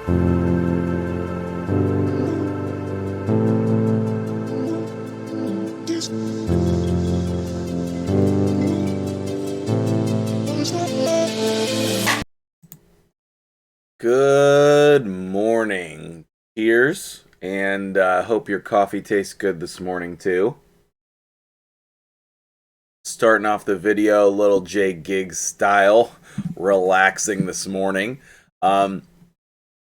Good morning, cheers, and hope your coffee tastes good this morning too. Starting off the video, little J Gigs style, relaxing this morning.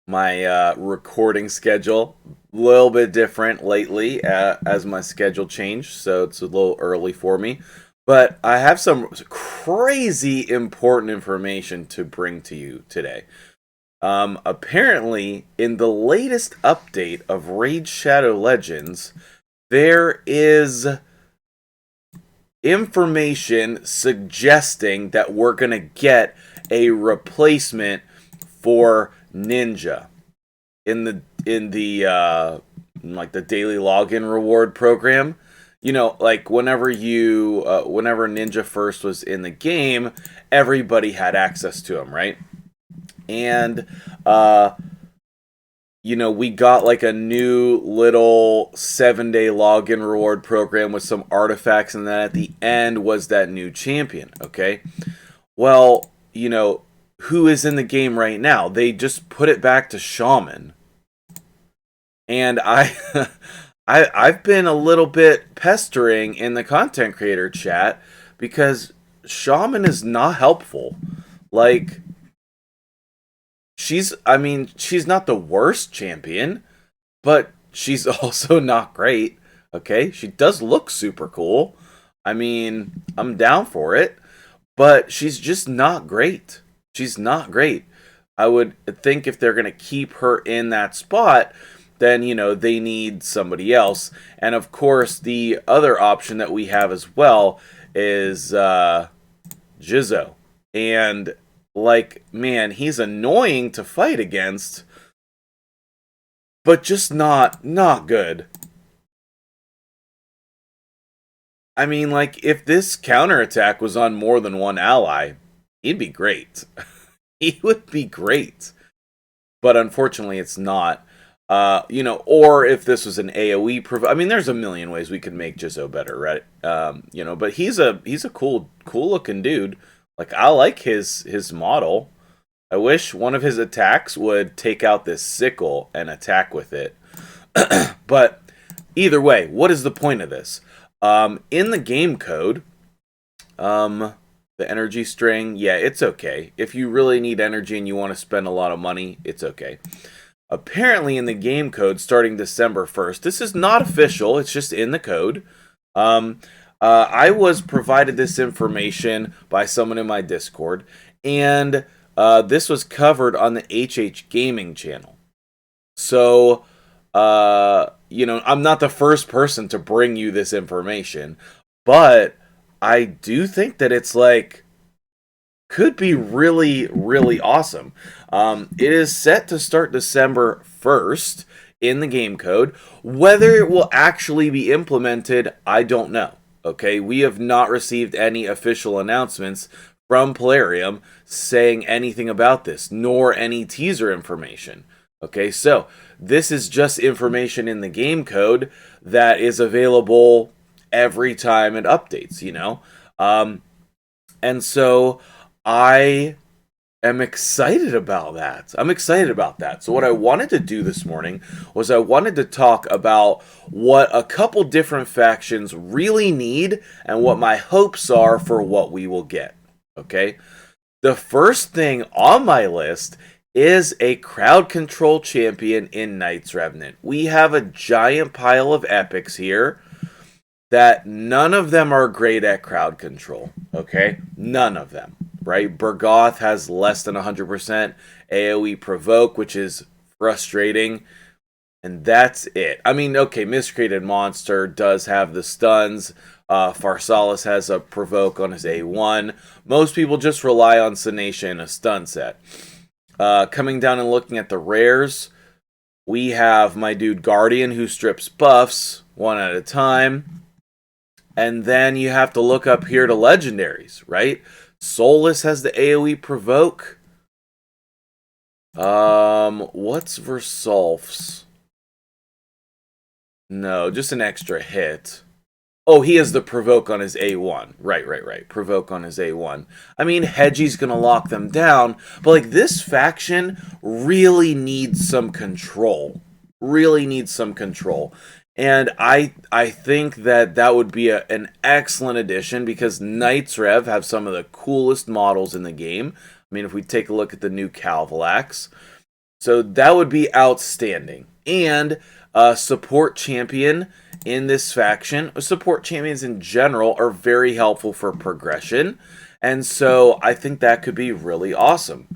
My recording schedule a little bit different lately as my schedule changed, so it's a little early for me. But I have some crazy important information to bring to you today. Apparently, in the latest update of Raid Shadow Legends, there is information suggesting that we're gonna get a replacement for Ninja in the like the daily login reward program. You know, like whenever Ninja first was in the game, everybody had access to him, right? And we got like a new little 7-day login reward program with some artifacts, and then at the end was that new champion. Okay, well, who is in the game right now? They just put it back to Shaman, and I've been a little bit pestering in the content creator chat because Shaman is not helpful. Like, she's not the worst champion, but she's also not great. Okay, she does look super cool. I mean, I'm down for it, but she's just not great. She's not great. I would think if they're going to keep her in that spot, then, they need somebody else. And of course, the other option that we have as well is Jizzo. And like, man, he's annoying to fight against, but just not good. I mean, like, if this counterattack was on more than one ally, he'd be great. He would be great. But unfortunately, it's not. Or if this was an AoE I mean, there's a million ways we could make Jizzo better, right? But he's a cool looking dude. Like, I like his model. I wish one of his attacks would take out this sickle and attack with it. But either way, what is the point of this? In the game code, the energy string, yeah, it's okay. If you really need energy and you want to spend a lot of money, it's okay. Apparently in the game code, starting December 1st, this is not official, it's just in the code. I was provided this information by someone in my Discord, and this was covered on the HH Gaming channel. So, I'm not the first person to bring you this information, but I do think that it's like, could be really, really awesome. It is set to start December 1st in the game code. Whether it will actually be implemented, I don't know. Okay, we have not received any official announcements from Plarium saying anything about this, nor any teaser information. Okay, so this is just information in the game code that is available every time it updates, And so I am excited about that. I'm excited about that. So what I wanted to do this morning was I wanted to talk about what a couple different factions really need and what my hopes are for what we will get. Okay? The first thing on my list is a crowd control champion in Knights Revenant. We have a giant pile of epics here that none of them are great at crowd control. Okay? None of them. Right? Bergoth has less than 100% AoE provoke, which is frustrating. And that's it. I mean, okay, Miscreated Monster does have the stuns. Pharsalis has a provoke on his A1. Most people just rely on Sanation and a stun set. Coming down and looking at the rares, we have my dude Guardian, who strips buffs one at a time. And then you have to look up here to legendaries, right? Solus has the AoE provoke. What's Versolf's? No, just an extra hit. Oh, he has the provoke on his A1. Right. Provoke on his A1. I mean, Hedgie's gonna lock them down, but like this faction really needs some control. Really needs some control. And I think that would be an excellent addition because Knights Rev have some of the coolest models in the game. I mean, if we take a look at the new Calvalax, so that would be outstanding. And a support champion in this faction, support champions in general are very helpful for progression. And so I think that could be really awesome.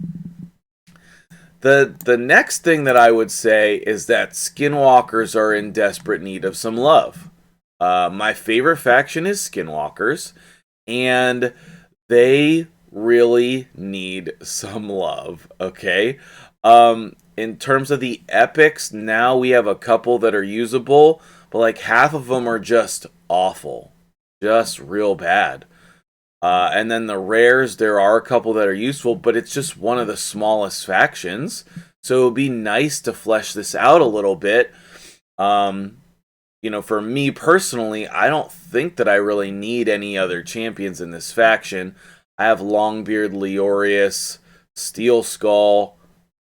The next thing that I would say is that Skinwalkers are in desperate need of some love. My favorite faction is Skinwalkers, and they really need some love, okay? In terms of the epics, now we have a couple that are usable, but like half of them are just awful. Just real bad. And then the rares, there are a couple that are useful, but it's just one of the smallest factions. So it would be nice to flesh this out a little bit. For me personally, I don't think that I really need any other champions in this faction. I have Longbeard, Leorius, Steel Skull,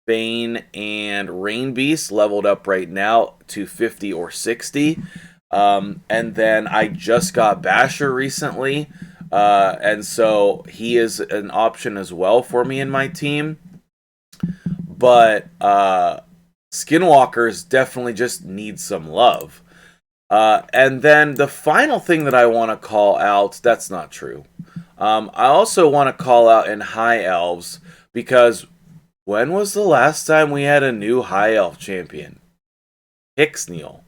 Bane, and Rain Beast leveled up right now to 50 or 60. And then I just got Basher recently. And so he is an option as well for me in my team. But Skinwalkers definitely just need some love. And then the final thing that I want to call out, that's not true. I also want to call out in High Elves because when was the last time we had a new High Elf champion? Pixneal.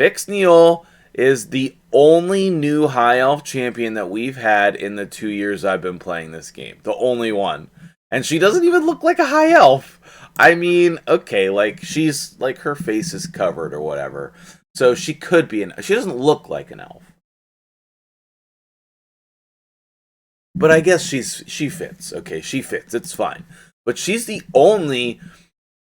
Pixneal is the only new High Elf champion that we've had in the 2 years I've been playing this game. The only one. And she doesn't even look like a High Elf. I mean, okay, like, she's, like, her face is covered or whatever. So she could be she doesn't look like an elf. But I guess she fits. Okay, she fits. It's fine. But she's the only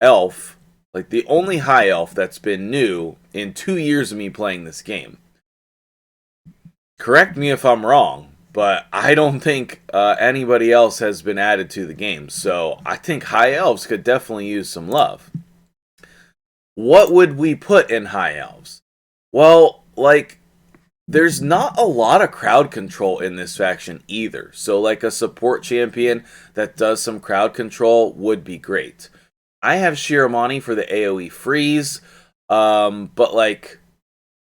elf, like the only high elf that's been new in 2 years of me playing this game. Correct me if I'm wrong, but I don't think anybody else has been added to the game. So I think high elves could definitely use some love. What would we put in high elves? Well, like, there's not a lot of crowd control in this faction either. So, like, a support champion that does some crowd control would be great. I have Shiramani for the AoE freeze, but, like,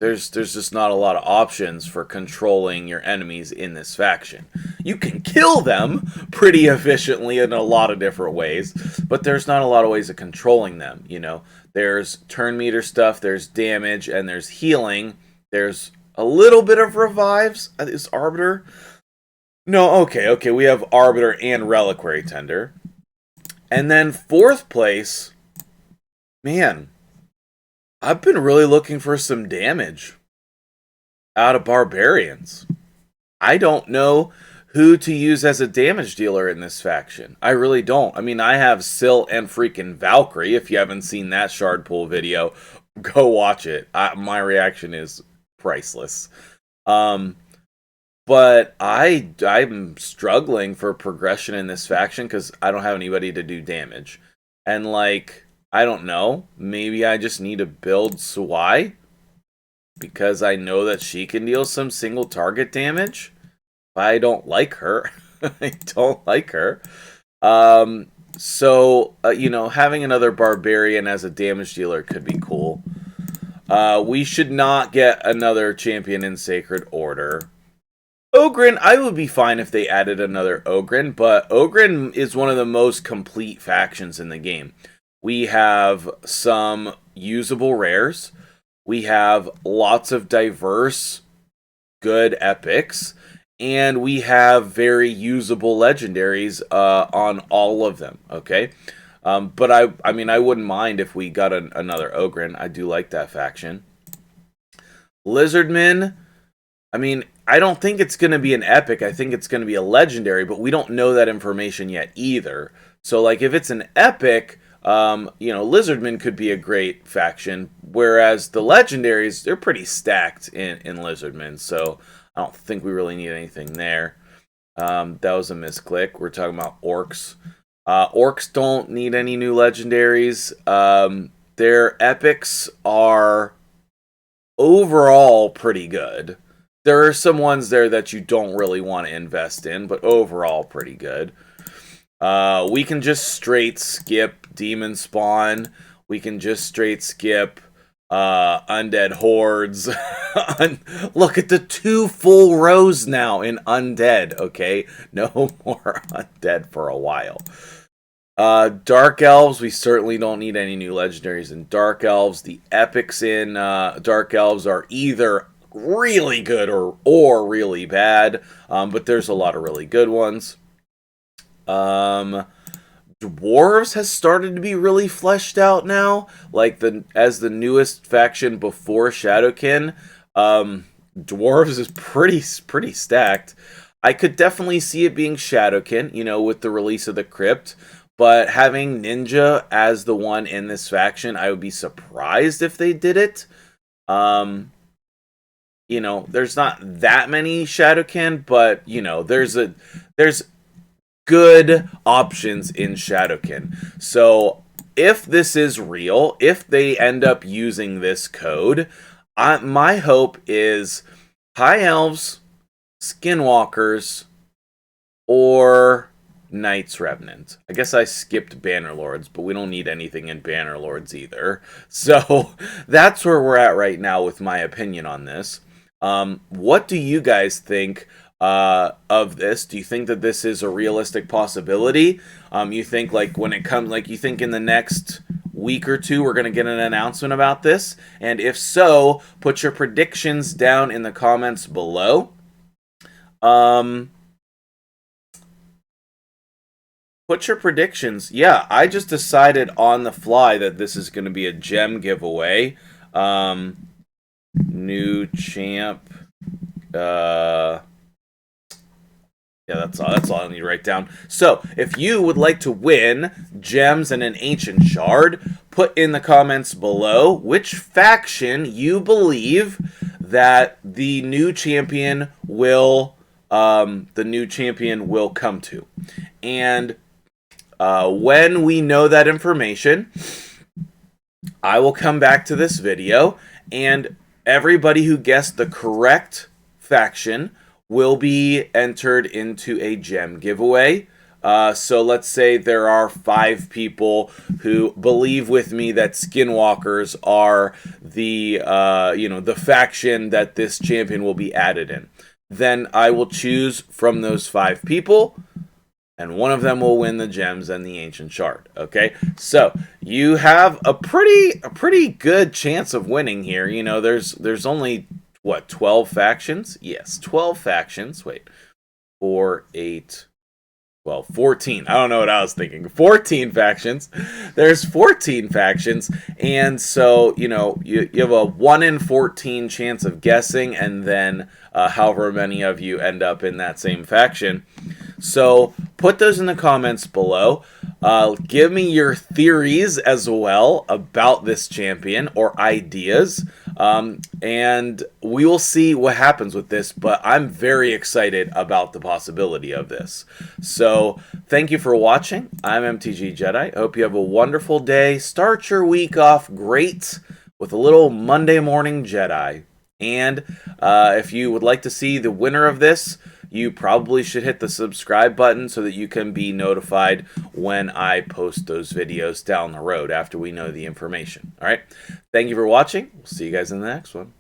there's just not a lot of options for controlling your enemies in this faction. You can kill them pretty efficiently in a lot of different ways, but there's not a lot of ways of controlling them, you know? There's turn meter stuff, there's damage, and there's healing. There's a little bit of revives. Is Arbiter? No, okay, we have Arbiter and Reliquary Tender. And then 4th place, man, I've been really looking for some damage out of Barbarians. I don't know who to use as a damage dealer in this faction. I really don't. I mean, I have Syl and freaking Valkyrie. If you haven't seen that shard pool video, go watch it. My reaction is priceless. But I'm struggling for progression in this faction because I don't have anybody to do damage. And, like, I don't know. Maybe I just need to build Suai because I know that she can deal some single target damage. But I don't like her. I don't like her. So, having another Barbarian as a damage dealer could be cool. We should not get another champion in Sacred Order. Ogryn, I would be fine if they added another Ogryn, but Ogryn is one of the most complete factions in the game. We have some usable rares. We have lots of diverse, good epics. And we have very usable legendaries on all of them, okay? But I mean, I wouldn't mind if we got another Ogryn. I do like that faction. Lizardmen, I mean, I don't think it's going to be an epic. I think it's going to be a legendary, but we don't know that information yet either. So, like, if it's an epic, Lizardmen could be a great faction, whereas the legendaries, they're pretty stacked in Lizardmen, so I don't think we really need anything there. That was a misclick. We're talking about orcs. Orcs don't need any new legendaries. Their epics are overall pretty good. There are some ones there that you don't really want to invest in, but overall pretty good. We can just straight skip Demon Spawn. We can just straight skip Undead Hordes. Look at the 2 full rows now in Undead, okay? No more Undead for a while. Dark Elves, we certainly don't need any new legendaries in Dark Elves. The epics in Dark Elves are either really good or really bad, but there's a lot of really good ones. Dwarves has started to be really fleshed out now, like as the newest faction before Shadowkin. Dwarves is pretty stacked. I could definitely see it being Shadowkin, with the release of the Crypt, but having Ninja as the one in this faction, I would be surprised if they did it. There's not that many Shadowkin, but there's good options in Shadowkin. So if this is real, if they end up using this code, my hope is High Elves, Skinwalkers, or Knights Revenant. I guess I skipped Bannerlords, but we don't need anything in Bannerlords either. So that's where we're at right now with my opinion on this. What do you guys think of this? Do you think that this is a realistic possibility? You think you think in the next week or two we're going to get an announcement about this? And if so, put your predictions down in the comments below. Put your predictions. Yeah, I just decided on the fly that this is going to be a gem giveaway. New champ. Yeah, that's all I need to write down. So, if you would like to win gems and an ancient shard, put in the comments below which faction you believe that the new champion will come to. And when we know that information, I will come back to this video, and everybody who guessed the correct faction will be entered into a gem giveaway. So let's say there are 5 people who believe with me that Skinwalkers are the faction that this champion will be added in. Then I will choose from those 5 people, and one of them will win the gems and the ancient shard. Okay, so you have a pretty good chance of winning here. There's only 12 factions? Yes, 12 factions. Wait, 4, 8, 12, 14. I don't know what I was thinking. 14 factions. There's 14 factions, and so you have a 1 in 14 chance of guessing, and then however many of you end up in that same faction. So put those in the comments below. Give me your theories as well about this champion or ideas. And we will see what happens with this, but I'm very excited about the possibility of this. So thank you for watching. I'm MtgJedi. I hope you have a wonderful day. Start your week off great with a little Monday morning Jedi. And if you would like to see the winner of this, you probably should hit the subscribe button so that you can be notified when I post those videos down the road after we know the information. All right. Thank you for watching. We'll see you guys in the next one.